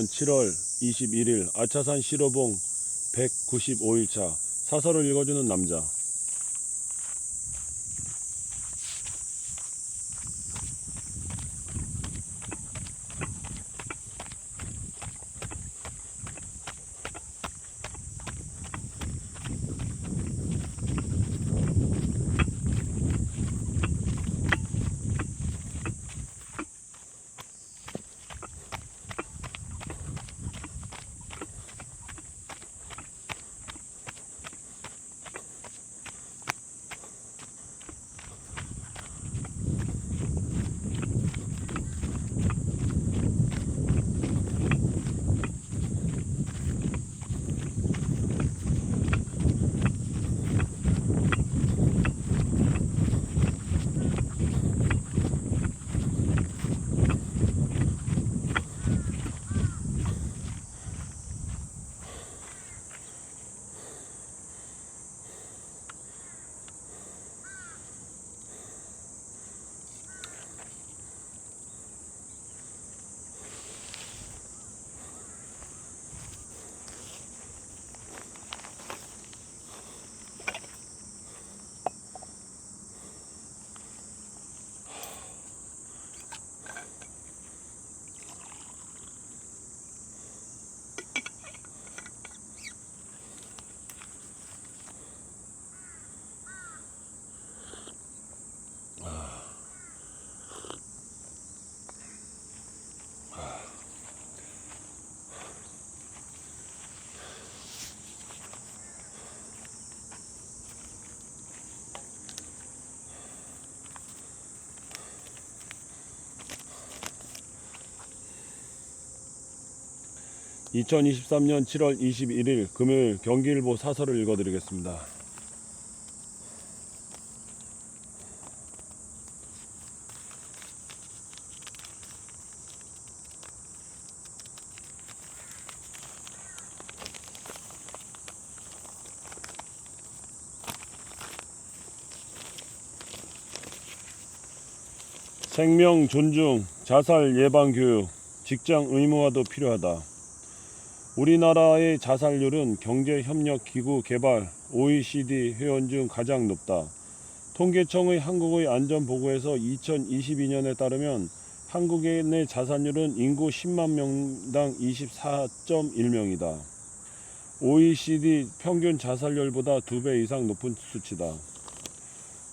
7월 21일 아차산 실호봉 195일차 사설을 읽어주는 남자. (2023년 7월 21일) 금요일 경기일보 사설을 읽어드리겠습니다. 생명 존중, 자살 예방 교육, 직장 의무화도 필요하다. 우리나라의 자살률은 경제협력기구 개발 OECD 회원 중 가장 높다. 통계청의 한국의 안전보고에서 2022년에 따르면 한국인의 자살률은 인구 10만 명당 24.1명이다. OECD 평균 자살률보다 2배 이상 높은 수치다.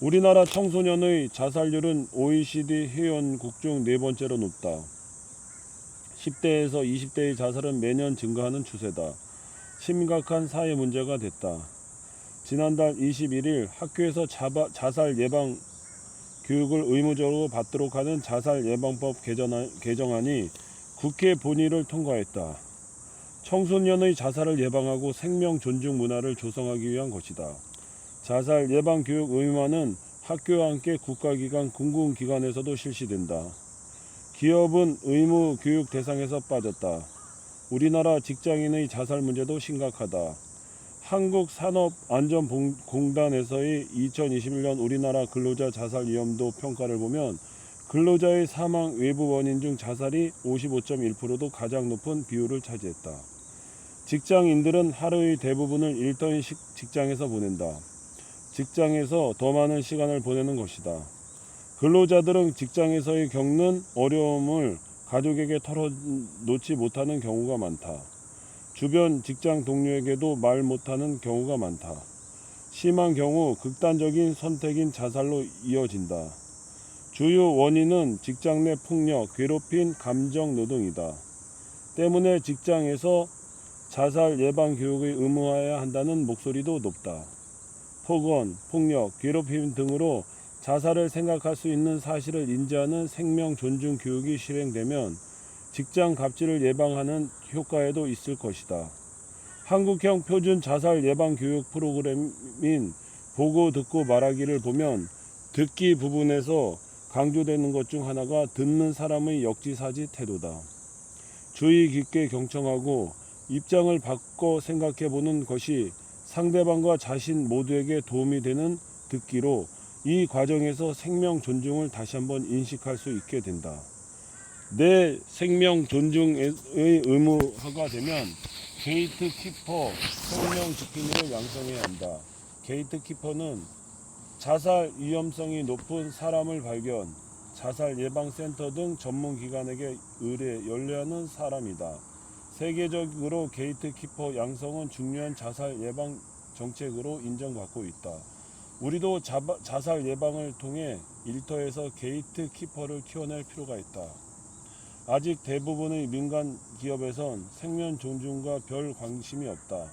우리나라 청소년의 자살률은 OECD 회원국 중 4번째로 높다. 10대에서 20대의 자살은 매년 증가하는 추세다. 심각한 사회 문제가 됐다. 지난달 21일 학교에서 자살 예방 교육을 의무적으로 받도록 하는 자살 예방법 개정안이 국회 본회의를 통과했다. 청소년의 자살을 예방하고 생명 존중 문화를 조성하기 위한 것이다. 자살 예방 교육 의무화는 학교와 함께 국가기관, 공공기관에서도 실시된다. 기업은 의무 교육 대상에서 빠졌다. 우리나라 직장인의 자살 문제도 심각하다. 한국산업안전공단에서의 2021년 우리나라 근로자 자살 위험도 평가를 보면 근로자의 사망 외부 원인 중 자살이 55.1%도 가장 높은 비율을 차지했다. 직장인들은 하루의 대부분을 일터인 직장에서 보낸다. 직장에서 더 많은 시간을 보내는 것이다. 근로자들은 직장에서의 겪는 어려움을 가족에게 털어놓지 못하는 경우가 많다. 주변 직장 동료에게도 말 못하는 경우가 많다. 심한 경우 극단적인 선택인 자살로 이어진다. 주요 원인은 직장 내 폭력, 괴롭힘, 감정 노동이다. 때문에 직장에서 자살 예방 교육을 의무화해야 한다는 목소리도 높다. 폭언, 폭력, 괴롭힘 등으로 자살을 생각할 수 있는 사실을 인지하는 생명 존중 교육이 실행되면 직장 갑질을 예방하는 효과에도 있을 것이다. 한국형 표준 자살 예방 교육 프로그램인 보고 듣고 말하기를 보면 듣기 부분에서 강조되는 것 중 하나가 듣는 사람의 역지사지 태도다. 주의 깊게 경청하고 입장을 바꿔 생각해 보는 것이 상대방과 자신 모두에게 도움이 되는 듣기로 이 과정에서 생명 존중을 다시 한번 인식할 수 있게 된다. 내 생명 존중의 의무화가 되면 게이트키퍼 생명 지킴이를 양성해야 한다. 게이트키퍼는 자살 위험성이 높은 사람을 발견, 자살 예방센터 등 전문 기관에게 의뢰 연례하는 사람이다. 세계적으로 게이트키퍼 양성은 중요한 자살 예방 정책으로 인정받고 있다. 우리도 자살 예방을 통해 일터에서 게이트키퍼를 키워낼 필요가 있다. 아직 대부분의 민간 기업에선 생명 존중과 별 관심이 없다.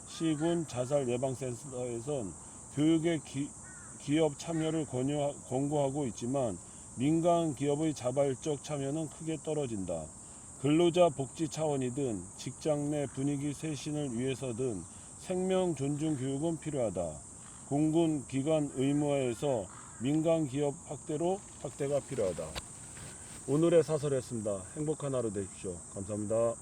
시군 자살 예방센터에선 교육에 기업 참여를 권고하고 있지만 민간 기업의 자발적 참여는 크게 떨어진다. 근로자 복지 차원이든 직장 내 분위기 쇄신을 위해서든 생명 존중 교육은 필요하다. 공군 기관 의무화에서 민간 기업 확대가 필요하다. 오늘의 사설이었습니다. 행복한 하루 되십시오. 감사합니다.